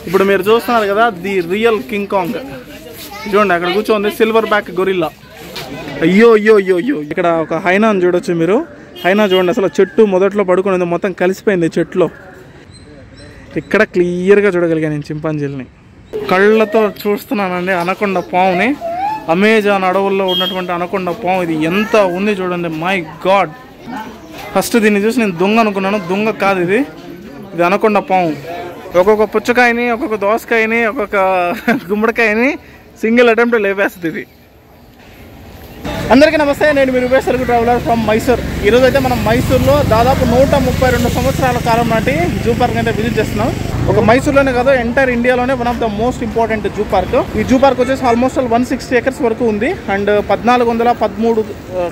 ఇప్పుడు మీరు చూస్తున్నారు కదా ది రియల్ కింగ్ కాంగ్. చూడండి అక్కడ కూర్చోంది సిల్వర్ బ్యాక్ గొరిల్లా. అయ్యో అయ్యో అయ్యో అయ్యో. ఇక్కడ ఒక హైనాను చూడొచ్చు మీరు. హైనా చూడండి అసలు చెట్టు మొదట్లో పడుకునేది మొత్తం కలిసిపోయింది చెట్టులో. ఇక్కడ క్లియర్గా చూడగలిగాను నేను చింపాంజీలని. కళ్ళతో చూస్తున్నానండి అనకొండ పాముని. అమెజాన్ అడవుల్లో ఉన్నటువంటి అనకొండ పాము. ఇది ఎంత ఉంది చూడండి. My God. ఫస్ట్ దీన్ని చూసి నేను దొంగ అనుకున్నాను. దొంగ కాదు, ఇది అనకొండ పాము. ఒక్కొక్క పుచ్చకాయని, ఒక్కొక్క దోసకాయని, ఒక్కొక్క గుమ్మడికాయని సింగిల్ అటెంప్ట్ లేపేస్తుంది ఇది. అందరికీ నమస్తే, నేను మీ రూపేష్ తెలుగు ట్రావెలర్ ఫ్రమ్ మైసూర్. ఈరోజు అయితే మనం మైసూర్లో దాదాపు 132 సంవత్సరాల కాలం నాటి జూ పార్క్ అయితే విజిట్ చేస్తున్నాం. ఒక మైసూర్లోనే కాదు, ఎంటైర్ ఇండియాలోనే one of the most important zoo park. ఈ జూ పార్క్ వచ్చేసి ఆల్మోస్ట్ 160 acres వరకు ఉంది. అండ్ 1413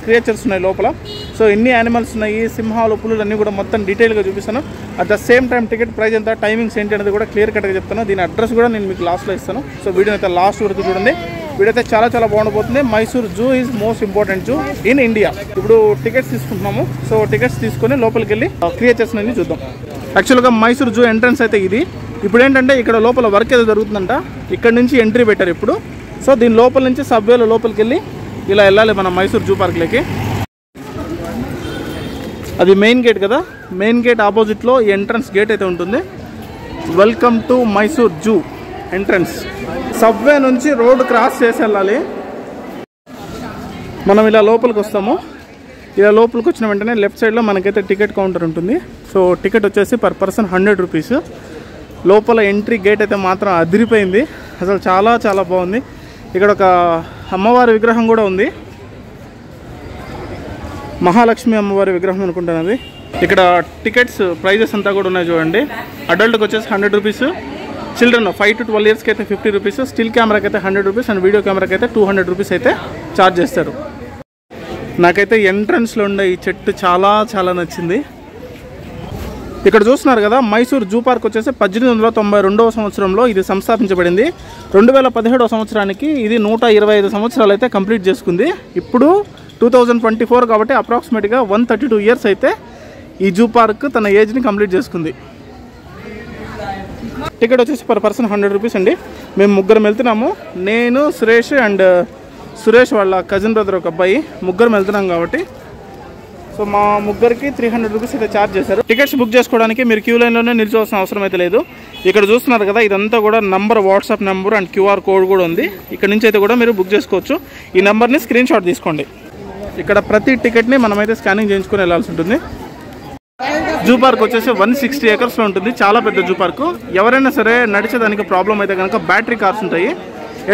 క్రియేచర్స్ ఉన్నాయి లోపల. సో ఎన్ని యానిమల్స్ ఉన్నాయి, సింహాలు, పులులు అన్నీ కూడా మొత్తం డీటెయిల్గా చూపిస్తాను. At the same time ticket price ఎంత, టైమింగ్స్ ఏంటి అనేది కూడా క్లియర్ కట్గా చెప్తాను. దీని అడ్రస్ కూడా నేను మీకు లాస్ట్లో ఇస్తాను. సో వీడియో అయితే లాస్ట్ వరకు చూడండి. వీడియో అయితే చాలా బాగుండబోతుంది. Mysore zoo is most important zoo in India. ఇప్పుడు టికెట్స్ తీసుకుంటున్నాము. సో టికెట్స్ తీసుకొని లోపలికి వెళ్ళి క్రియేచర్స్ అన్ని చూద్దాం. యాక్చువల్గా మైసూర్ జూ ఎంట్రన్స్ అయితే ఇది. ఇప్పుడు ఏంటంటే ఇక్కడ లోపల వర్క్ ఏదో జరుగుతుందంట. ఇక్కడ నుంచి ఎంట్రీ పెట్టారు ఇప్పుడు. సో దీని లోపల నుంచి సబ్వేలో లోపలికి వెళ్ళి ఇలా వెళ్ళాలి మనం మైసూర్ జూ పార్క్లోకి. అది మెయిన్ గేట్ కదా. మెయిన్ గేట్ ఆపోజిట్లో ఈ ఎంట్రన్స్ గేట్ అయితే ఉంటుంది. Welcome to Mysore zoo entrance. Subway నుంచి రోడ్ క్రాస్ చేసి వెళ్ళాలి. మనం ఇలా లోపలికి వస్తాము. ఇలా లోపలికి వచ్చిన వెంటనే లెఫ్ట్ సైడ్లో మనకైతే టికెట్ కౌంటర్ ఉంటుంది. సో టికెట్ వచ్చేసి పర్ పర్సన్ 100 రూపీస్. లోపల ఎంట్రీ గేట్ అయితే మాత్రం అదిరిపోయింది. అసలు చాలా బాగుంది. ఇక్కడ ఒక అమ్మవారి విగ్రహం కూడా ఉంది. మహాలక్ష్మి అమ్మవారి విగ్రహం అనుకుంటాను అది. ఇక్కడ టికెట్స్ ప్రైజెస్ అంతా కూడా ఉన్నాయి చూడండి. అడల్ట్కి వచ్చేసి 100 రూపీస్, చిల్డ్రన్ 5 to 12 yearsకి అయితే 50 రూపీస్, స్టిల్ కెమెరాకి అయితే 100 రూపీస్ అండ్ వీడియో కెమెరాకి అయితే 200 రూపీస్ అయితే ఛార్జ్ చేస్తారు. నాకైతే ఎంట్రన్స్లో ఉండే ఈ చెట్టు చాలా నచ్చింది. ఇక్కడ చూస్తున్నారు కదా, మైసూర్ జూ పార్క్ వచ్చేసి 1892వ సంవత్సరంలో ఇది సంస్థాపించబడింది. 2017వ సంవత్సరానికి ఇది 125 సంవత్సరాలు అయితే కంప్లీట్ చేసుకుంది. ఇప్పుడు 2024 కాబట్టి అప్రాక్సిమేట్గా 132 years అయితే ఈ జూ పార్క్ తన ఏజ్ని కంప్లీట్ చేసుకుంది. టికెట్ వచ్చేసి పర్ పర్సన్ 100 రూపీస్ అండి. మేము ముగ్గురం వెళ్తున్నాము. నేను, సురేష్ అండ్ సురేష్ వాళ్ళ కజిన్ బ్రదర్ ఒక అబ్బాయి. ముగ్గురం వెళ్తున్నాం కాబట్టి సో మా ముగ్గురికి 300 రూపీస్ అయితే ఛార్జ్ చేశారు. టికెట్స్ బుక్ చేసుకోవడానికి మీరు క్యూ లైన్లోనే నిల్చోవాల్సిన అవసరం అయితే లేదు. ఇక్కడ చూస్తున్నారు కదా, ఇదంతా కూడా number, WhatsApp number and QR code కూడా ఉంది. ఇక్కడ నుంచి అయితే కూడా మీరు బుక్ చేసుకోవచ్చు. ఈ నెంబర్ని స్క్రీన్ షాట్ తీసుకోండి. ఇక్కడ ప్రతి టికెట్ని మనమైతే స్కానింగ్ చేయించుకొని వెళ్ళాల్సి ఉంటుంది. జూ పార్క్ వచ్చేసి 160 acresలో ఉంటుంది. చాలా పెద్ద జూ పార్కు. ఎవరైనా సరే నడిచేదానికి ప్రాబ్లం అయితే కనుక బ్యాటరీ కార్స్ ఉంటాయి.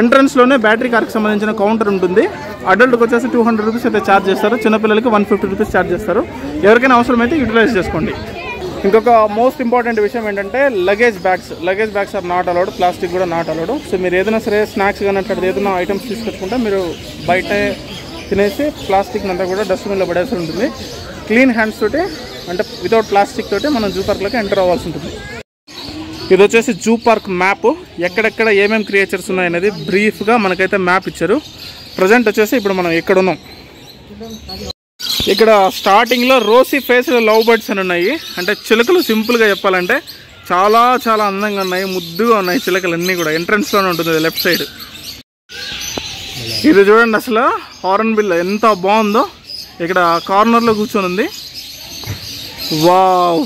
ఎంట్రన్స్లోనే బ్యాటరీ కార్కి సంబంధించిన కౌంటర్ ఉంటుంది. అడల్ట్కి వచ్చేసి 200 రూపీస్ అయితే ఛార్జ్ చేస్తారు. చిన్నపిల్లలకి 150 రూపీస్ ఛార్జ్ చేస్తారు. ఎవరికైనా అవసరమైతే యూటిలైజ్ చేసుకోండి. ఇంకొక మోస్ట్ ఇంపార్టెంట్ విషయం ఏంటంటే luggage bags are not allowed. Plastic కూడా నాట్ అలౌడ్. సో మీరు ఏదైనా సరే స్నాక్స్ కానీ అట్లా ఏదైనా ఐటమ్స్ తీసుకొచ్చుకుంటే మీరు బయట తినేసి ప్లాస్టిక్ అంతా కూడా డస్ట్బిన్లో పడేసి ఉంటుంది. క్లీన్ హ్యాండ్స్ తోటి, అంటే వితౌట్ ప్లాస్టిక్ తోటి మనం జూ పార్క్లోకి ఎంటర్ అవ్వాల్సి ఉంటుంది. ఇది వచ్చేసి జూ పార్క్ మ్యాప్. ఎక్కడెక్కడ ఏమేమి క్రియేచర్స్ ఉన్నాయనేది బ్రీఫ్గా మనకైతే మ్యాప్ ఇచ్చారు. ప్రజెంట్ వచ్చేసి ఇప్పుడు మనం ఎక్కడ ఉన్నాం. ఇక్కడ స్టార్టింగ్లో రోసీ ఫేస్డ్ లవ్ బర్డ్స్ అని ఉన్నాయి. అంటే చిలుకలు. సింపుల్గా చెప్పాలంటే చాలా అందంగా ఉన్నాయి, ముద్దుగా ఉన్నాయి చిలుకలు అన్నీ కూడా. ఎంట్రన్స్లోనే ఉంటుంది లెఫ్ట్ సైడ్. ఇది చూడండి అసలు హార్న్ బిల్ ఎంత బాగుందో. ఇక్కడ కార్నర్లో కూర్చొని ఉంది. వావ్,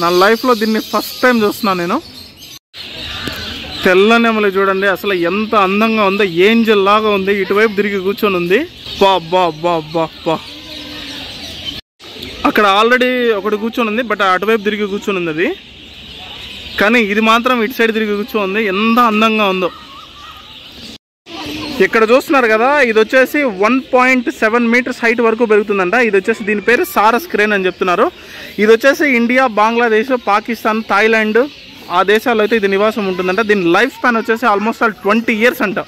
నా లైఫ్లో దీన్ని ఫస్ట్ టైం చూస్తున్నాను నేను. తెల్లనెమలి చూడండి అసలు ఎంత అందంగా ఉందో. ఏంజల్ లాగా ఉంది. ఇటువైపు తిరిగి కూర్చొని ఉంది. బా. అక్కడ ఆల్రెడీ ఒకటి కూర్చొని ఉంది, బట్ అటువైపు తిరిగి కూర్చొని ఉంది అది. కానీ ఇది మాత్రం ఇటు సైడ్ తిరిగి కూర్చొని ఉంది. ఎంత అందంగా ఉందో. ఇక్కడ చూస్తున్నారు కదా, ఇది వచ్చేసి 1.7 meters హైట్ వరకు పెరుగుతుందంట. ఇది వచ్చేసి దీని పేరు సారస్ క్రేన్ అని చెప్తున్నారు. ఇది వచ్చేసి ఇండియా, బంగ్లాదేశ్, పాకిస్తాన్, థాయిలాండ్ ఆ దేశాల్లో అయితే ఇది నివాసం ఉంటుందంట. దీని లైఫ్ స్పాన్ వచ్చేసి ఆల్మోస్ట్ 20 years అంట.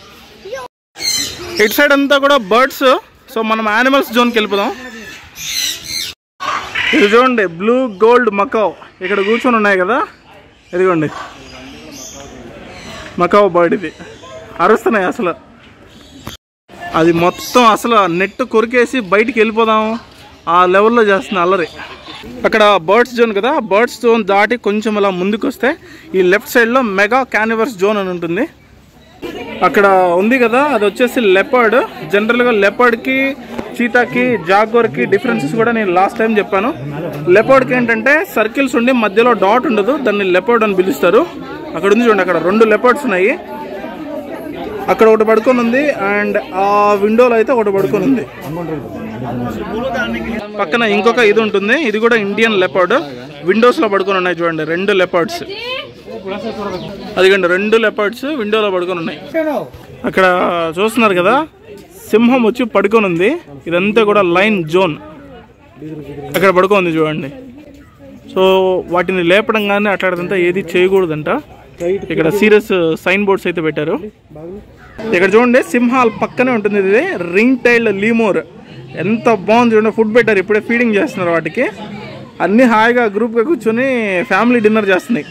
ఇటు సైడ్ అంతా కూడా బర్డ్స్. సో మనం యానిమల్స్ జోన్కి వెళ్ళిపోదాం. ఇది చూడండి, బ్లూ గోల్డ్ మకావ్ ఇక్కడ కూర్చొని ఉన్నాయి కదా. ఇదిగోండి మకావ్ బర్డ్. ఇది అరుస్తున్నాయి అసలు. అది మొత్తం అసలు నెట్ కొరికేసి బయటికి వెళ్ళిపోదాం ఆ లెవెల్లో చేస్తుంది అల్లరి. అక్కడ బర్డ్స్ జోన్ కదా, బర్డ్స్ జోన్ దాటి కొంచెం అలా ముందుకు వస్తే ఈ లెఫ్ట్ సైడ్లో మెగా క్యానివర్స్ జోన్ అని ఉంటుంది. అక్కడ ఉంది కదా, అది వచ్చేసి లెపర్డ్. జనరల్గా లెపర్డ్కి, చీతాకి, జాగ్వర్కి డిఫరెన్సెస్ కూడా నేను లాస్ట్ టైం చెప్పాను. లెపర్డ్కి ఏంటంటే సర్కిల్స్ ఉండి మధ్యలో డాట్ ఉండదు, దాన్ని లెపర్డ్ అని పిలుస్తారు. అక్కడ ఉంది చూడండి, అక్కడ 2 లెపర్డ్స్ ఉన్నాయి. అక్కడ ఒకటి పడుకొని ఉంది అండ్ ఆ విండోలో అయితే ఒకటి పడుకొని ఉంది. పక్కన ఇంకొక ఇది ఉంటుంది, ఇది కూడా ఇండియన్ లెపర్డ్. విండోస్లో పడుకొని ఉన్నాయి చూడండి 2 లెపర్డ్స్. అదిగండి 2 లెపర్డ్స్ విండోలో పడుకొని ఉన్నాయి. అక్కడ చూస్తున్నారు కదా, సింహం వచ్చి పడుకొని ఉంది. ఇదంతా కూడా లైన్ జోన్, అక్కడ పడుకుంది చూడండి. సో వాటిని లేపడం కానీ అట్లాంటిదంతా ఏది చేయకూడదంట. ఇక్కడ సీరియస్ సైన్ బోర్డ్స్ అయితే పెట్టారు. ఇక్కడ చూడండి సింహాల్ పక్కనే ఉంటుంది ఇది రింగ్ టైల్డ్ లీమోర్. ఎంత బాగుంది చూడండి. ఫుడ్ పెట్టారు, ఇప్పుడే ఫీడింగ్ చేస్తున్నారు వాటికి. అన్నీ హాయిగా గ్రూప్గా కూర్చొని ఫ్యామిలీ డిన్నర్ చేస్తున్నాయి.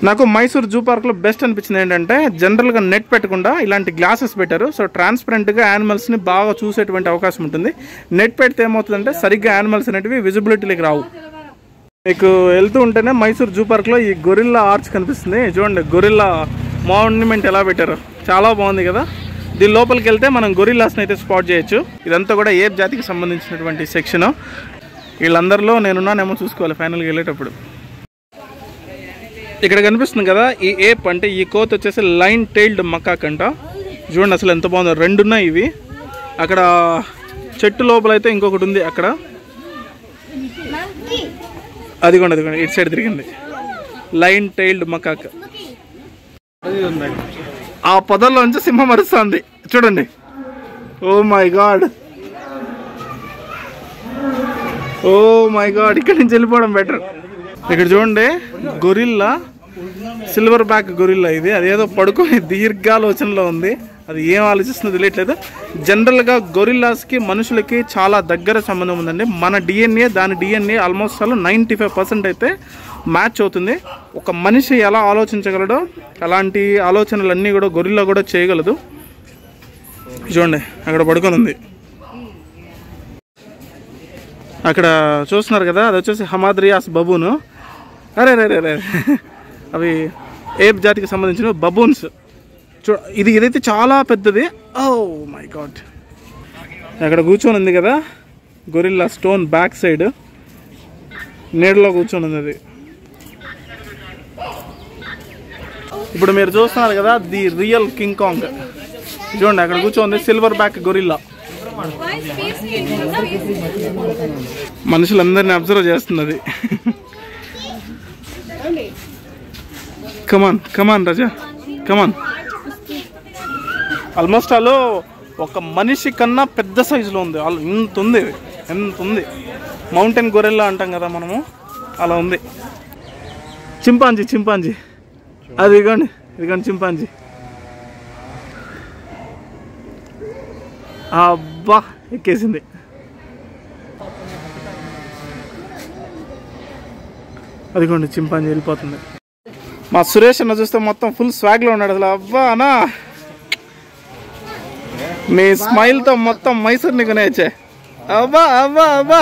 నాకు మైసూర్ జూ పార్క్లో బెస్ట్ అనిపించింది ఏంటంటే జనరల్గా నెట్ పెట్టకుండా ఇలాంటి గ్లాసెస్ పెట్టారు. సో ట్రాన్స్పరెంట్గా యానిమల్స్ని బాగా చూసేటువంటి అవకాశం ఉంటుంది. నెట్ పెడితే ఏమవుతుందంటే సరిగ్గా యానిమల్స్ అనేటివి విజిబిలిటీలోకి రావు. మీకు వెళ్తూ ఉంటేనే మైసూర్ జూ పార్క్లో ఈ గొరిల్లా ఆర్చ్ కనిపిస్తుంది చూడండి. గొరిల్లా మాన్యుమెంట్ ఎలా పెట్టారు, చాలా బాగుంది కదా. దీని లోపలికి వెళ్తే మనం గొరిల్లాస్ని అయితే స్పాట్ చేయొచ్చు. ఇదంతా కూడా ఏప్ జాతికి సంబంధించినటువంటి సెక్షన్. వీళ్ళందరిలో నేనున్నానేమో చూసుకోవాలి ఫైనల్గా వెళ్ళేటప్పుడు. ఇక్కడ కనిపిస్తుంది కదా, ఈ ఏప్ అంటే ఈ కోత్ వచ్చేసి లైన్ టైల్డ్ మకాక్ అంట. చూడండి అసలు ఎంత బాగుందో, 2 ఉన్నాయి ఇవి. అక్కడ చెట్టు లోపల అయితే ఇంకొకటి ఉంది. అక్కడ అదిగోండి ఇటు సైడ్ తిరిగింది, లైన్ టైల్డ్ మకాక్. ఆ పొదల్లోంచి సింహం అరుస్తుంది చూడండి. Oh my god, oh my god, ఇక్కడి నుంచి వెళ్ళిపోవడం బెటర్. ఇక్కడ చూడండి గొరిల్లా, సిల్వర్ బ్యాక్ గొరిల్లా ఇది. అదేదో పడుకొని దీర్ఘాలోచనలో ఉంది, అది ఏం ఆలోచిస్తుందో తెలియట్లేదు. జనరల్గా గొరిల్లాస్కి మనుషులకి చాలా దగ్గర సంబంధం ఉందండి. మన డిఎన్ఏ దాని డిఎన్ఏ ఆల్మోస్ట్ 95% అయితే మ్యాచ్ అవుతుంది. ఒక మనిషి ఎలా ఆలోచించగలడో అలాంటి ఆలోచనలన్నీ కూడా గొరిల్లా కూడా చేయగలదు. చూడండి అక్కడ పడుకొని ఉంది. అక్కడ చూస్తున్నారు కదా, అది వచ్చేసి హమాద్రియాస్ బబూను. అరే రే రే, అవి ఏప్ జాతికి సంబంధించిన బబూన్స్. ఇదైతే చాలా పెద్దది. ఓ మై గాడ్, అక్కడ కూర్చొని ఉంది కదా గొరిల్లా, స్టోన్ బ్యాక్ సైడ్ నీడలో కూర్చొని ఉంది అది. ఇప్పుడు మీరు చూస్తున్నారు కదా ది రియల్ కింగ్ కాంగ్. చూడండి అక్కడ కూర్చొని సిల్వర్ బ్యాక్ గొరిల్లా. మనుషులందరినీ అబ్జర్వ్ చేస్తున్నది. కమాన్ కమాన్ రాజా, కమాన్. ఆల్మోస్ట్ అలో ఒక మనిషి కన్నా పెద్ద సైజులో ఉంది. ఎంత ఉంది, ఎంత ఉంది. మౌంటైన్ గొరిల్లా అంటాం కదా మనము, అలా ఉంది. చింపాంజీ, చింపాంజీ అది ఇదిగోండి, ఇదిగోండి చింపాంజీ. అబ్బా ఎక్కేసింది. అదిగోండి చింపాంజీ వెళ్ళిపోతుంది. మా సురేష్ అన్న చూస్తే మొత్తం ఫుల్ స్వాగ్లో ఉన్నాడు అసలు. అబ్బా అన్నా, మీ స్మైల్తో మొత్తం మైసూర్ని కొనేయచ్చే. అబ్బా అబ్బా అబ్బా.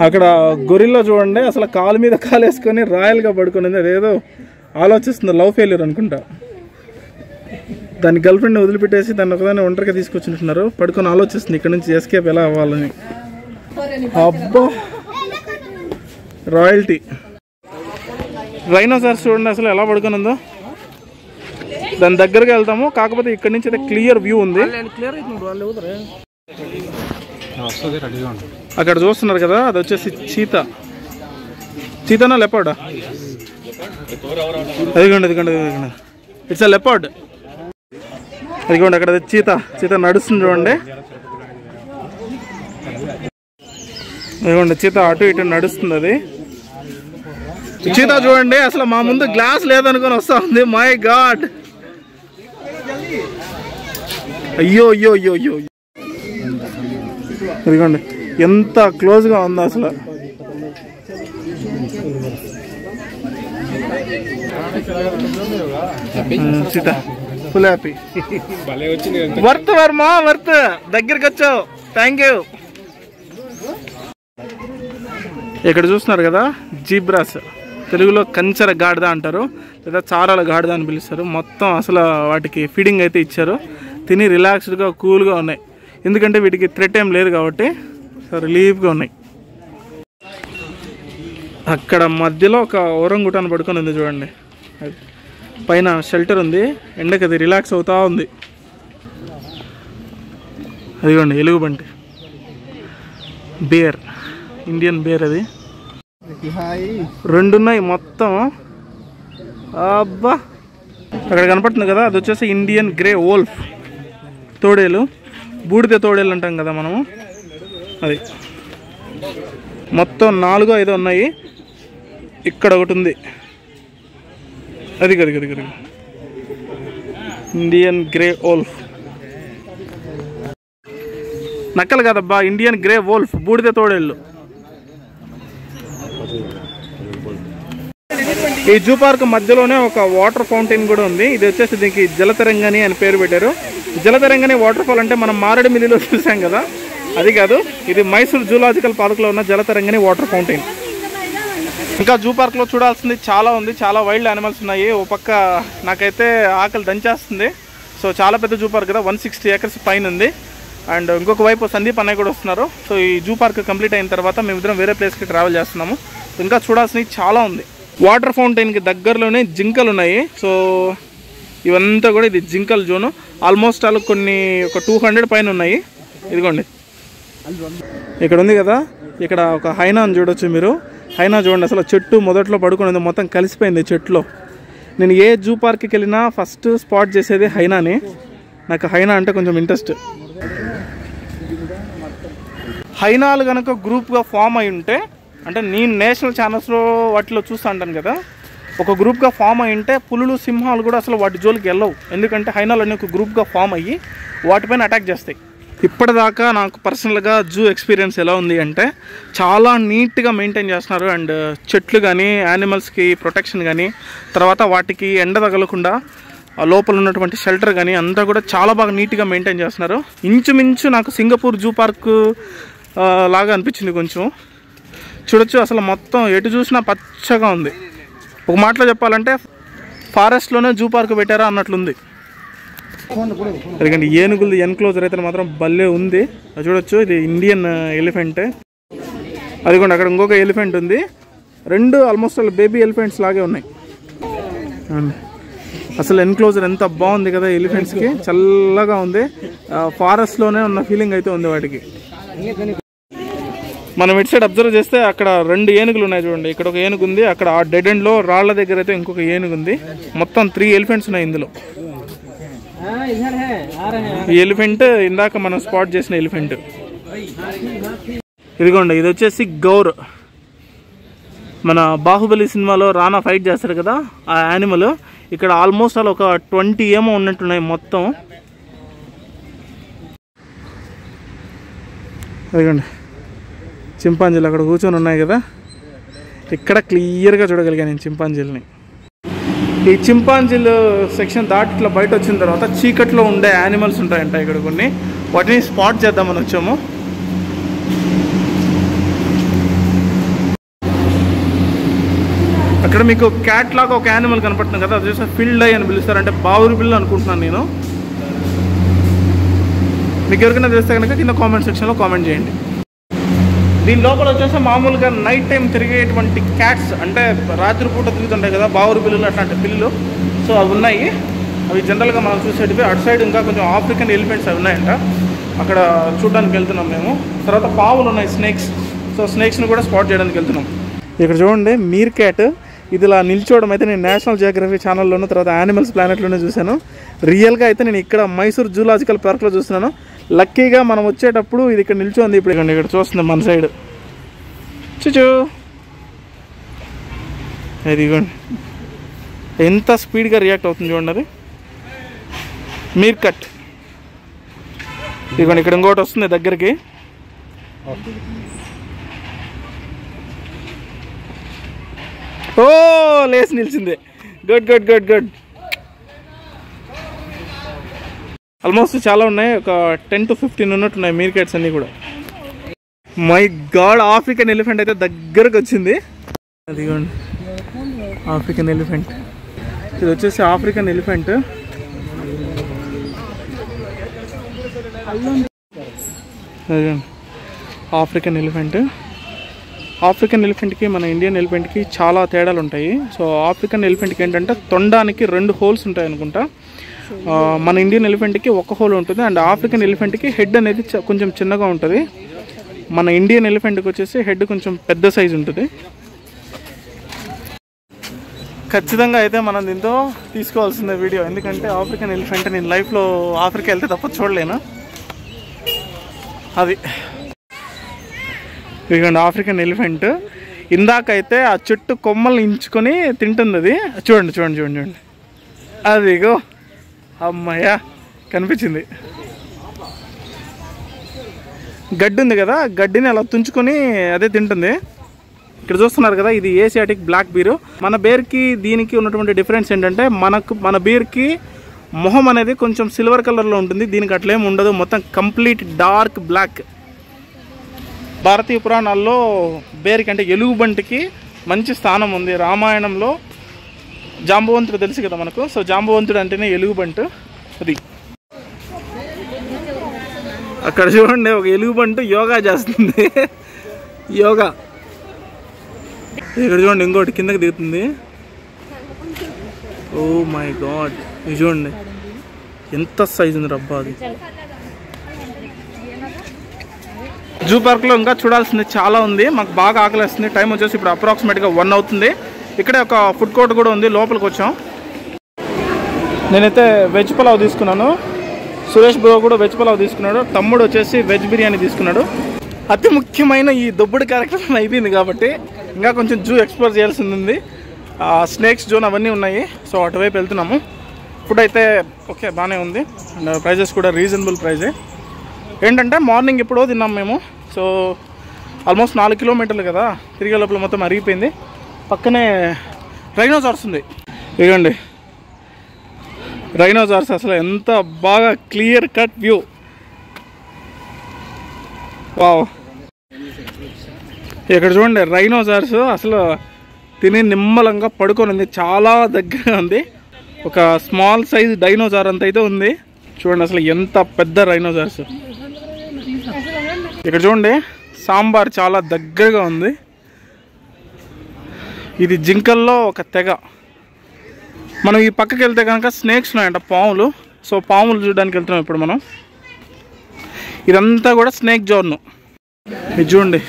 అక్కడ గొరిల్లా చూడండి అసలు కాలు మీద కాలు వేసుకొని రాయల్గా పడుకునింది. అదేదో ఆలోచిస్తుంది, లవ్ ఫెయిల్యూర్ అనుకుంటా. దాని గర్ల్ ఫ్రెండ్ని వదిలిపెట్టేసి దాన్ని ఒకదాన్ని ఒంటరిగా తీసుకొచ్చినట్టున్నారు. పడుకొని ఆలోచిస్తుంది ఇక్కడ నుంచి ఎస్కేప్ ఎలా అవ్వాలని. అబ్బా రాయల్టీ. రైనోసార్స్ చూడండి అసలు ఎలా పడుకొని ఉందో. దాని దగ్గరగా వెళ్తాము, కాకపోతే ఇక్కడ నుంచి అయితే క్లియర్ వ్యూ ఉంది. అక్కడ చూస్తున్నారు కదా, అది వచ్చేసి చీతా. చీతానా లెపర్డా? అదిగోండి అదిగోండి అదిగోండి, ఇట్స్ అ లెపర్డ్. అదిగోండి అక్కడ చీతా, చీతా నడుస్తుంది చూడండి. అదిగోండి చీతా అటు ఇటు నడుస్తుంది. అది చీతా చూడండి అసలు మా ముందు గ్లాస్ లేదనుకొని వస్తా ఉంది. మై గాడ్, అయ్యో అయ్యో అయ్యో అయ్యో. ఇదిగోండి ఎంత క్లోజ్గా ఉందో అసలు. Sita full happy. Worth Varma worth. దోస్త్ దగ్గరికి వచ్చావు, థ్యాంక్ యూ. ఇక్కడ చూస్తున్నారు కదా జీబ్రాస్, తెలుగులో కంచర గాడిద అంటారు లేదా చారాల గాడిద అని పిలుస్తారు. మొత్తం అసలు వాటికి ఫీడింగ్ అయితే ఇచ్చారు, తిని రిలాక్స్డ్గా కూల్గా ఉన్నాయి. ఎందుకంటే వీటికి థ్రెట్ ఏం లేదు కాబట్టి సో రిలీఫ్గా ఉన్నాయి. అక్కడ మధ్యలో ఒక ఓరంగుటాన్ పడుకొని ఉంది చూడండి, పైన షెల్టర్ ఉంది, ఎండకి అది రిలాక్స్ అవుతా ఉంది. అదిగోండి ఎలుగుబంటి, బేర్, ఇండియన్ బేర్. అది రెండున్నాయి మొత్తం. అబ్బా అక్కడ కనపడుతుంది కదా, అది వచ్చేసి ఇండియన్ గ్రే వోల్ఫ్ తోడేలు, బూడిద తోడేలు అంటాం కదా మనము, అది. మొత్తం 4-5 ఉన్నాయి. ఇక్కడ ఒకటి ఉంది, అది గది ఇండియన్ గ్రే వోల్ఫ్. నక్కలు కదబ్బా, ఇండియన్ గ్రే వోల్ఫ్, బూడిద తోడేళ్ళు. ఈ జూ పార్క్ మధ్యలోనే ఒక వాటర్ ఫౌంటైన్ కూడా ఉంది. ఇది వచ్చేసి దీనికి జలతరంగని అని పేరు పెట్టారు. జలతరంగని వాటర్ ఫాల్ అంటే మనం మారేడుమిల్లిలో చూసాం కదా, అది కాదు. ఇది మైసూర్ జూలాజికల్ పార్క్లో ఉన్న జలతరంగని వాటర్ ఫౌంటైన్. ఇంకా జూ పార్క్లో చూడాల్సింది చాలా ఉంది, చాలా వైల్డ్ యానిమల్స్ ఉన్నాయి. ఓ పక్క నాకైతే ఆకలి దంచేస్తుంది. సో చాలా పెద్ద జూ పార్క్ కదా, 160 acres పైన ఉంది. అండ్ ఇంకొక వైపు సందీప్ అన్నయ్య కూడా వస్తున్నారు. సో ఈ జూ పార్క్ కంప్లీట్ అయిన తర్వాత మేమిద్దరం వేరే ప్లేస్కి ట్రావెల్ చేస్తున్నాము. ఇంకా చూడాల్సినవి చాలా ఉంది. వాటర్ ఫౌంటైన్కి దగ్గరలోనే జింకలు ఉన్నాయి. సో ఇవంతా కూడా ఇది జింకల్ జోను. ఆల్మోస్ట్ వాళ్ళు కొన్ని ఒక 200 పైన ఉన్నాయి. ఇదిగోండి ఇక్కడ ఉంది కదా, ఇక్కడ ఒక హైనాను చూడొచ్చు మీరు. హైనా చూడండి, అసలు చెట్టు మొదట్లో పడుకునేది, మొత్తం కలిసిపోయింది చెట్లో. నేను ఏ జూ పార్క్కి వెళ్ళినా ఫస్ట్ స్పాట్ చేసేది హైనాని. నాకు హైనా అంటే కొంచెం ఇంట్రెస్ట్. హైనాలు కనుక గ్రూప్గా ఫామ్ అయి ఉంటే, అంటే నేను నేషనల్ ఛానల్స్లో వాటిలో చూస్తూ ఉంటాను కదా, ఒక గ్రూప్గా ఫామ్ అయి ఉంటే పులులు సింహాలు కూడా అసలు వాటి జోలికి వెళ్ళవు. ఎందుకంటే హైనాలు అనే ఒక గ్రూప్గా ఫామ్ అయ్యి వాటిపైన అటాక్ చేస్తాయి. ఇప్పటిదాకా నాకు పర్సనల్గా జూ ఎక్స్పీరియన్స్ ఎలా ఉంది అంటే, చాలా నీట్గా మెయింటైన్ చేస్తున్నారు. అండ్ చెట్లు కానీ యానిమల్స్కి ప్రొటెక్షన్ కానీ, తర్వాత వాటికి ఎండ తగలకుండా లోపల ఉన్నటువంటి షెల్టర్ కానీ అంతా కూడా చాలా బాగా నీట్గా మెయింటైన్ చేస్తున్నారు. ఇంచుమించు నాకు సింగపూర్ జూ పార్క్ లాగా అనిపించింది కొంచెం. చూడొచ్చు అసలు మొత్తం ఎటు చూసినా పచ్చగా ఉంది. ఒక మాటలో చెప్పాలంటే ఫారెస్ట్లోనే జూ పార్క్ పెట్టారా అన్నట్లుంది. ఎందుకంటే ఏనుగులది ఎన్క్లోజర్ అయితే మాత్రం భలే ఉంది. అది చూడొచ్చు, ఇది ఇండియన్ ఎలిఫెంట్. అదిగోండి అక్కడ ఇంకొక ఎలిఫెంట్ ఉంది. రెండు ఆల్మోస్ట్ బేబీ ఎలిఫెంట్స్ లాగే ఉన్నాయి. అసలు ఎన్క్లోజర్ ఎంత బాగుంది కదా ఎలిఫెంట్స్కి, చల్లగా ఉంది. ఫారెస్ట్లోనే ఉన్న ఫీలింగ్ అయితే ఉంది వాటికి. మనం ఇటు సైడ్ అబ్జర్వ్ చేస్తే అక్కడ 2 ఏనుగులు ఉన్నాయి చూడండి. ఇక్కడ ఒక ఏనుగు ఉంది, అక్కడ ఆ డెడ్ ఎండ్లో రాళ్ల దగ్గర అయితే ఇంకొక ఏనుగు ఉంది. మొత్తం 3 ఎలిఫెంట్స్ ఉన్నాయి ఇందులో. ఈ ఎలిఫెంట్ ఇందాక మనం స్పాట్ చేసిన ఎలిఫెంట్. ఇదిగోండి ఇది వచ్చేసి గౌర్. మన బాహుబలి సినిమాలో రానా ఫైట్ చేస్తారు కదా, ఆ యానిమల్. ఇక్కడ ఆల్మోస్ట్ అలా ఒక 20 ఏమో ఉన్నట్టున్నాయి మొత్తం. అదిగోండి చింపాంజీలు అక్కడ కూర్చొని ఉన్నాయి కదా, ఇక్కడ క్లియర్గా చూడగలిగాను నేను చింపాంజీలని. ఈ చింపాంజీలు సెక్షన్ దాటి ఇట్లా బయట వచ్చిన తర్వాత చీకట్లో ఉండే యానిమల్స్ ఉంటాయంట ఇక్కడ కొన్ని, వాటిని స్పాట్ చేద్దామని వచ్చాము. అక్కడ మీకు క్యాట్ లాగా ఒక యానిమల్ కనపడుతుంది కదా, అది చూస్తే ఫీల్డ్ ఐ అని పిలుస్తారు, అంటే బావురు పిల్ల అనుకుంటున్నాను నేను. మీకు ఎవరికైనా తెలిస్తే కనుక కింద కామెంట్ సెక్షన్లో కామెంట్ చేయండి. దీని లోపల వచ్చేసి మామూలుగా నైట్ టైం తిరిగేటువంటి క్యాట్స్, అంటే రాత్రిపూట తిరుగుతుంటాయి కదా బావురు పిల్లులు, అట్లాంటి పిల్లులు. సో అవి ఉన్నాయి. అవి జనరల్గా మనం చూసేటివి. అటు సైడ్ ఇంకా కొంచెం ఆఫ్రికన్ ఎలిఫెంట్స్ అవి ఉన్నాయంట, అక్కడ చూడడానికి వెళ్తున్నాం మేము. తర్వాత పావులు ఉన్నాయి, స్నేక్స్. సో స్నేక్స్ని కూడా స్పాట్ చేయడానికి వెళ్తున్నాం. ఇక్కడ చూడండి మీర్ క్యాట్. ఇది ఇలా నిల్చోవడం అయితే నేను నేషనల్ జియోగ్రఫీ ఛానల్లోనూ తర్వాత యానిమల్స్ ప్లానెట్లోనే చూశాను. రియల్గా అయితే నేను ఇక్కడ మైసూర్ జూలాజికల్ పార్క్లో చూస్తున్నాను. లక్కీగా మనం వచ్చేటప్పుడు ఇది ఇక్కడ నిల్చోంది. ఇప్పుడు ఇక్కడ చూస్తుంది మన సైడ్. చూచు ఇదిగోండి ఎంత స్పీడ్గా రియాక్ట్ అవుతుంది చూడండి. అది మీర్ కట్. ఇదిగోండి ఇక్కడ ఇంకోటి వస్తుంది దగ్గరికి. ఓ లేచి నిలిచింది. Good good good good. Almost చాలా ఉన్నాయి, ఒక 10 to 15 ఉన్నట్టున్నాయి మీర్ క్యాట్స్ అన్నీ కూడా. మై గాడ్, ఆఫ్రికన్ ఎలిఫెంట్ అయితే దగ్గరకు వచ్చింది. అదిగోండి ఆఫ్రికన్ ఎలిఫెంట్. ఇది వచ్చేసి African elephant. African elephant. African ఎలిఫెంట్కి మన ఇండియన్ ఎలిఫెంట్కి చాలా తేడాలు ఉంటాయి. సో ఆఫ్రికన్ ఎలిఫెంట్కి ఏంటంటే తొండానికి 2 హోల్స్ ఉంటాయి అనుకుంటా. మన ఇండియన్ ఎలిఫెంట్కి 1 హోల్ ఉంటుంది. అండ్ ఆఫ్రికన్ ఎలిఫెంట్కి హెడ్ అనేది కొంచెం చిన్నగా ఉంటుంది. మన ఇండియన్ ఎలిఫెంట్కి వచ్చేసి హెడ్ కొంచెం పెద్ద సైజు ఉంటుంది. ఖచ్చితంగా అయితే మనం దీంతో తీసుకోవాల్సిన వీడియో, ఎందుకంటే ఆఫ్రికన్ ఎలిఫెంట్ నేను లైఫ్లో ఆఫ్రికా వెళ్తే తప్ప చూడలేను. అది ఇదిగోండి ఆఫ్రికన్ ఎలిఫెంట్. ఇందాకైతే ఆ చెట్టు కొమ్మల్ని ఇంచుకొని తింటుంది అది. చూడండి చూడండి చూడండి చూడండి, అదిగో అమ్మయ్య కనిపించింది. గడ్డి ఉంది కదా, గడ్డిని అలా తుంచుకొని అదే తింటుంది. ఇక్కడ చూస్తున్నారు కదా, ఇది ఏసియాటిక్ బ్లాక్ బీర్. మన బేర్కి దీనికి ఉన్నటువంటి డిఫరెన్స్ ఏంటంటే మన బీర్కి మొహం అనేది కొంచెం సిల్వర్ కలర్లో ఉంటుంది, దీనికి అట్లేం ఉండదు, మొత్తం కంప్లీట్ డార్క్ బ్లాక్. భారతీయ పురాణాల్లో బేర్కి అంటే ఎలుగుబంటికి మంచి స్థానం ఉంది. రామాయణంలో జాంబవంతుడు తెలుసు కదా మనకు, సో జాంబవంతుడు అంటేనే ఎలుగుబంటు. అది అక్కడ చూడండి, ఒక ఎలుగుబంటు యోగా చేస్తుంది. యోగా. ఇక్కడ చూడండి ఇంకోటి కిందకి దిగుతుంది. ఓ మై గాడ్, ఇది చూడండి ఎంత సైజు ఉంది రబ్బా. అది జూ పార్క్లో ఇంకా చూడాల్సింది చాలా ఉంది. మాకు బాగా ఆకలిస్తుంది. టైం వచ్చేసి ఇప్పుడు అప్రాక్సిమేట్గా 1 అవుతుంది. ఇక్కడే ఒక ఫుడ్ కోర్ట్ కూడా ఉంది, లోపలికి వచ్చాం. నేనైతే వెజ్ పులావ్ తీసుకున్నాను, సురేష్ బ్రో కూడా వెజ్ పులావ్ తీసుకున్నాడు, తమ్ముడు వచ్చేసి వెజ్ బిర్యానీ తీసుకున్నాడు. అతి ముఖ్యమైన ఈ దొబ్బుడు కార్యక్రమం అయిపోయింది కాబట్టి ఇంకా కొంచెం జూ ఎక్స్ప్లోర్ చేయాల్సింది ఉంది. స్నేక్స్ జోన్ అవన్నీ ఉన్నాయి, సో అటువైపు వెళ్తున్నాము. ఫుడ్ అయితే ఓకే బాగానే ఉంది, అండ్ ప్రైజెస్ కూడా రీజనబుల్ ప్రైజే. ఏంటంటే మార్నింగ్ ఎప్పుడో తిన్నాం మేము, సో ఆల్మోస్ట్ 4 కిలోమీటర్లు కదా, తిరిగే లోపల మొత్తం అరిగిపోయింది. పక్కనే రైనోసార్స్ ఉంది. ఇదిగోండి రైనోసార్స్, అసలు ఎంత బాగా క్లియర్ కట్ వ్యూ. వావ్, ఇక్కడ చూడండి రైనోసార్స్ అసలు తిని నిమ్మలంగా పడుకొని ఉంది, చాలా దగ్గరగా ఉంది. ఒక స్మాల్ సైజ్ డైనోసార్ అంత అయితే ఉంది. చూడండి అసలు ఎంత పెద్ద రైనోసార్స్. ఇక్కడ చూడండి సాంబార్ చాలా దగ్గరగా ఉంది. ఇది జింకల్లో ఒక తెగ. మనం ఈ పక్కకి వెళ్తే కనుక స్నేక్స్ ఉన్నాయంట, పాములు. సో పాములు చూడడానికి వెళ్తున్నాం ఇప్పుడు మనం. ఇదంతా కూడా స్నేక్ జోన్. ఇది చూడండి,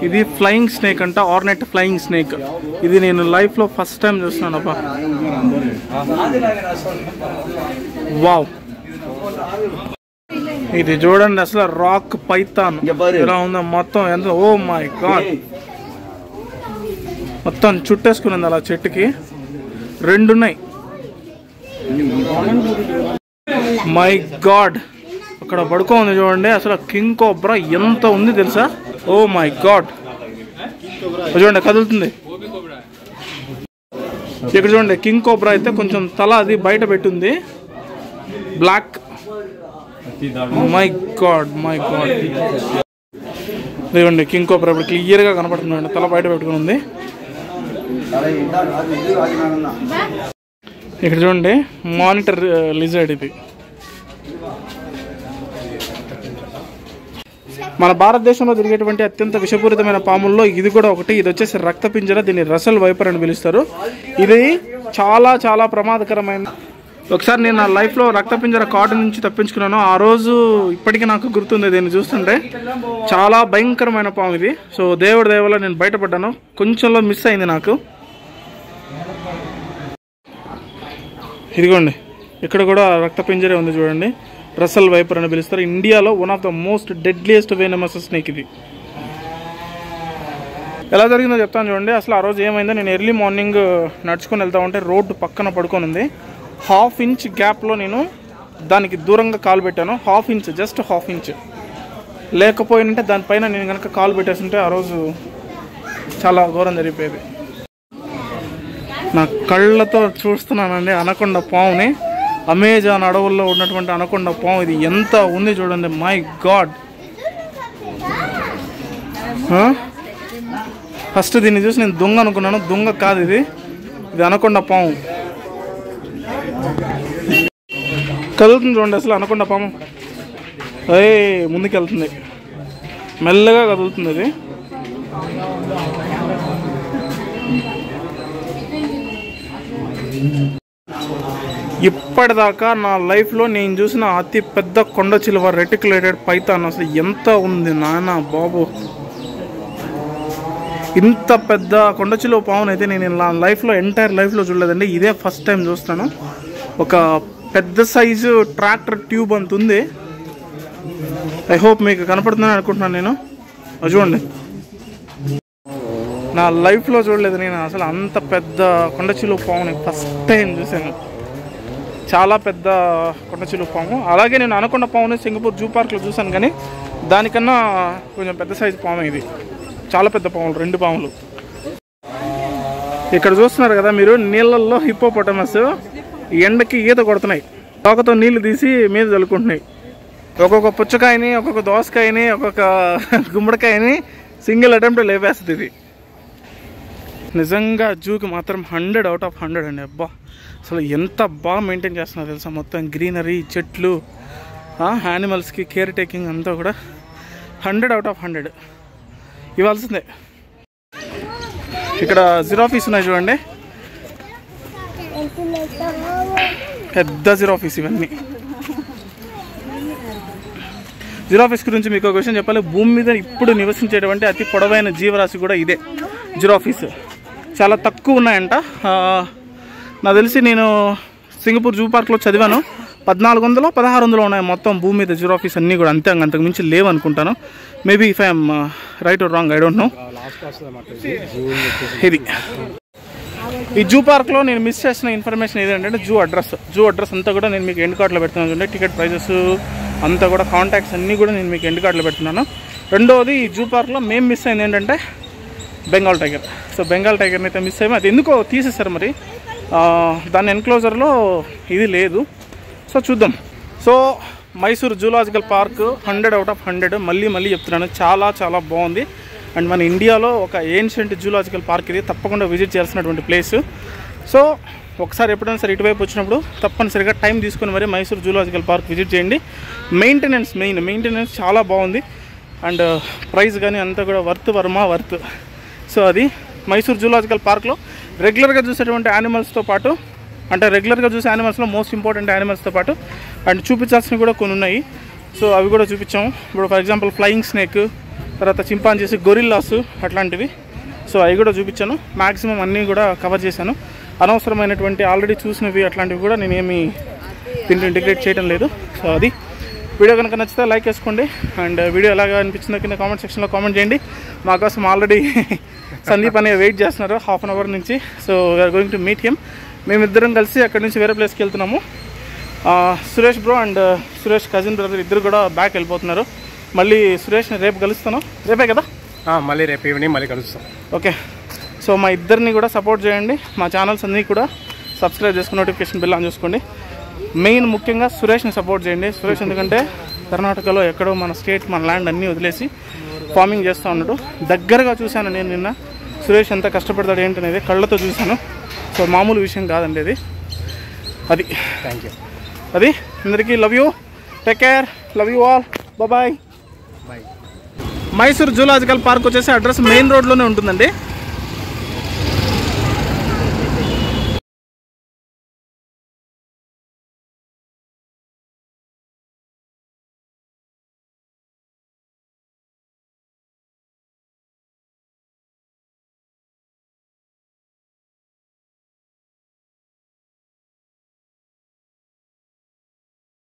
ఇది ఫ్లయింగ్ స్నేక్ అంట, ఆర్నెట్ ఫ్లయింగ్ స్నేక్. ఇది నేను లైఫ్లో ఫస్ట్ టైం చూస్తున్నాను అబ్బా. వావ్, ఇది చూడండి అసలు రాక్ పైథాన్ ఎలా ఉందో మొత్తం. ఎంత, ఓ మై గాడ్, మొత్తం చుట్టేసుకున్నది అలా చెట్టుకి. 2 ఉన్నాయి. మై గాడ్, అక్కడ పడుకోంది చూడండి. అసలు కింగ్ కోబ్రా ఎంత ఉంది తెలుసా? ఓ మై గాడ్, చూడండి కదులుతుంది. ఇక్కడ చూడండి కింగ్ కోబ్రా అయితే కొంచెం తల అది బయట పెట్టుంది, black. My god my god, ఇదిగోండి కింగ్ కోబ్రా ఇప్పుడు క్లియర్గా కనపడుతుంది, తల బయట పెట్టుకుని ఉంది. ఇక్కడ చూడండి మానిటర్ లిజర్డ్. ఇది మన భారతదేశంలో తిరిగేటువంటి అత్యంత విషపూరితమైన పాముల్లో ఇది కూడా ఒకటి. ఇది వచ్చేసి రక్తపింజర, దీన్ని రసల్ వైపర్ అని పిలుస్తారు. ఇది చాలా చాలా ప్రమాదకరమైన. ఒకసారి నేను నా లైఫ్లో రక్తపింజర కాటు నుంచి తప్పించుకున్నాను. ఆ రోజు ఇప్పటికీ నాకు గుర్తుంది, దీన్ని చూస్తుంటే చాలా భయంకరమైన పాము ఇది. సో దేవుడి దయ వల్ల నేను బయటపడ్డాను, కొంచెంలో మిస్ అయింది నాకు. ఇదిగోండి ఇక్కడ కూడా రక్తపింజరే ఉంది చూడండి, రసల్ వైపర్ అని పిలుస్తారు. ఇండియాలో one of the most deadliest venomous snake ఇది. ఎలా జరిగిందో చెప్తాను చూడండి. అసలు ఆ రోజు ఏమైందో, నేను ఎర్లీ మార్నింగ్ నడుచుకొని వెళ్తా ఉంటే రోడ్డు పక్కన పడుకొని ఉంది. 1/2 ఇంచ్ గ్యాప్లో నేను దానికి దూరంగా కాలు పెట్టాను. 1/2 ఇంచ్, జస్ట్ 1/2 ఇంచ్. లేకపోయిందంటే దానిపైన నేను కనుక కాలు పెట్టేస్తుంటే ఆ రోజు చాలా ఘోరం జరిగిపోయేది. నా కళ్ళతో చూస్తున్నానండి అనకొండ పాముని. అమెజాన్ అడవుల్లో ఉన్నటువంటి అనకొండ పాము. ఇది ఎంత ఉంది చూడండి, మై గాడ్. ఫస్ట్ దీన్ని చూసి నేను దొంగ అనుకున్నాను, దొంగ కాదు, ఇది అనకొండ పాము. కదులుతుంది చూడండి అసలు అనకొండ పాము. ముందుకెళ్తుంది, మెల్లగా కదులుతుంది అది. ఇప్పటిదాకా నా లైఫ్లో నేను చూసిన అతి పెద్ద కొండ చిలువ రెటిక్యులేటెడ్ పైథాన్. అసలు ఎంత ఉంది నాన్న బాబు, ఇంత పెద్ద కొండ చిలువ పావును అయితే నేను నా లైఫ్లో ఎంటైర్ లైఫ్లో చూడలేదండి. ఇదే ఫస్ట్ టైం చూస్తాను. ఒక పెద్ద సైజు ట్రాక్టర్ ట్యూబ్ అంత ఉంది. ఐ హోప్ మీకు కనపడుతుందని అనుకుంటున్నాను నేను. చూడండి, నా లైఫ్లో చూడలేదు నేను అసలు అంత పెద్ద కొండ చిలువ పావుని ఫస్ట్ టైం చూశాను. చాలా పెద్ద కొండ చిలువ పాము. అలాగే నేను అనకొండ పావుని సింగపూర్ జూ పార్క్లో చూశాను, కానీ దానికన్నా కొంచెం పెద్ద సైజు పాము ఇది. చాలా పెద్ద పాములు, 2 పాములు. ఇక్కడ చూస్తున్నారు కదా మీరు, నీళ్ళల్లో హిప్పోపొటమస్ ఎండకి ఈత కొడుతున్నాయి. తోకతో నీళ్లు తీసి మీద చల్లుకుంటున్నాయి. ఒక్కొక్క పుచ్చకాయని, ఒక్కొక్క దోసకాయని, ఒక్కొక్క గుమ్మడికాయని సింగిల్ అటెంప్ట్ లేపేస్తుంది ఇది. నిజంగా జూకి మాత్రం 100 out of 100 అండి. అబ్బా అసలు ఎంత బాగా మెయింటైన్ చేస్తున్నారు తెలుసా. మొత్తం గ్రీనరీ, చెట్లు, యానిమల్స్కి కేర్ టేకింగ్ అంతా కూడా 100 out of 100 ఇవ్వాల్సిందే. ఇక్కడ జిరాఫీస్ ఉన్నాయి చూడండి, పెద్ద జిరాఫీస్ ఇవన్నీ. జిరాఫీస్ గురించి మీకు ఒక విషయం చెప్పాలి. భూమి మీద ఇప్పుడు నివసించేటువంటి అతి పొడవైన జీవరాశి కూడా ఇదే, జిరాఫీస్. చాలా తక్కువ ఉన్నాయంట. నాకు తెలిసి నేను సింగపూర్ జూ పార్క్లో చదివాను, 1400 1600 ఉన్నాయి మొత్తం భూమి మీద జిరాఫీస్ అన్నీ కూడా. అంతే, అంతకు మించి లేవు అనుకుంటాను. Maybe if I'm right are wrong, I don't know. ఇది ఈ జూ పార్క్లో నేను మిస్ చేసిన ఇన్ఫర్మేషన్ ఏదంటే జూ అడ్రస్ అంతా కూడా నేను మీకు ఎండ్ కార్డ్లో పెడుతున్నాను చూడండి. టికెట్ ప్రైజెస్ అంతా కూడా, కాంటాక్ట్స్ అన్నీ కూడా నేను మీకు ఎండ్ కార్డ్లో పెడుతున్నాను. రెండవది, ఈ జూ పార్క్లో మేము మిస్ అయింది ఏంటంటే బెంగాల్ టైగర్. సో బెంగాల్ టైగర్ని అయితే మిస్ అయ్యాము. అది ఎందుకో తీసేస్తారు మరి, దాని ఎన్క్లోజర్లో ఇది లేదు. సో చూద్దాం. So Mysore zoological park 100 out of 100 మళ్ళీ చెప్తున్నాను, చాలా చాలా బాగుంది. అండ్ మన ఇండియాలో ఒక ఏన్షియంట్ జూలాజికల్ పార్క్ ఇది, తప్పకుండా విజిట్ చేయాల్సినటువంటి ప్లేస్. సో ఒకసారి ఎప్పుడైనా సరే ఇటువైపు వచ్చినప్పుడు తప్పనిసరిగా టైం తీసుకొని మరి మైసూర్ జూలాజికల్ పార్క్ విజిట్ చేయండి. మెయింటెనెన్స్ చాలా బాగుంది. అండ్ ప్రైస్ కానీ అంతా కూడా వర్త్. సో అది మైసూర్ జూలాజికల్ పార్క్లో రెగ్యులర్గా చూసేటువంటి యానిమల్స్తో పాటు, అంటే రెగ్యులర్గా చూసే యానిమల్స్లో మోస్ట్ ఇంపార్టెంట్ యానిమల్స్తో పాటు అండ్ చూపించాల్సినవి కూడా కొన్ని ఉన్నాయి. సో అవి కూడా చూపించాము. ఇప్పుడు ఫర్ ఎగ్జాంపుల్ ఫ్లయింగ్ స్నేక్, తర్వాత చింపాంజీస్, గొరిల్లాస్ అట్లాంటివి. సో అవి కూడా చూపించాను. మ్యాక్సిమం అన్నీ కూడా కవర్ చేశాను. అనవసరమైనటువంటి ఆల్రెడీ చూసినవి అట్లాంటివి కూడా నేనేమి దీంట్లో ఇంటిగ్రేట్ చేయడం లేదు. సో అది వీడియో కనుక నచ్చితే లైక్ చేసుకోండి. అండ్ వీడియో ఎలాగా అనిపించిందో కింద కామెంట్ సెక్షన్లో కామెంట్ చేయండి. మాకోసం ఆల్రెడీ సందీప్ అనే వెయిట్ చేస్తున్నారు హాఫ్ అన్ అవర్ నుంచి. So we're going to meet him. మేమిద్దరం కలిసి అక్కడి నుంచి వేరే ప్లేస్కి వెళ్తున్నాము. Suresh bro and Suresh cousin brother ఇద్దరు కూడా బ్యాక్ వెళ్ళిపోతున్నారు. మళ్ళీ సురేష్ని రేపు కలుస్తాను. రేపే కదా? మళ్ళీ రేపు ఈవినింగ్ మళ్ళీ కలుస్తాం. ఓకే. సో మా ఇద్దరిని కూడా సపోర్ట్ చేయండి. మా ఛానల్స్ అన్నీ కూడా సబ్స్క్రైబ్ చేసుకుని నోటిఫికేషన్ బిల్ ఆన్ చేసుకోండి. మెయిన్ ముఖ్యంగా సురేష్ని సపోర్ట్ చేయండి. సురేష్ ఎందుకంటే కర్ణాటకలో ఎక్కడో మన స్టేట్, మన ల్యాండ్ అన్నీ వదిలేసి ఫార్మింగ్ చేస్తూ ఉన్నాడు. దగ్గరగా చూశాను నేను నిన్న సురేష్ ఎంత కష్టపడతాడు ఏంటనేది కళ్ళతో చూశాను. సో మామూలు విషయం కాదండి అది. Thank you. అది అందరికీ love you, take care, love you all, bye. Mysore zoological park వచ్చేసి అడ్రస్ మెయిన్ రోడ్లోనే ఉంటుందండి.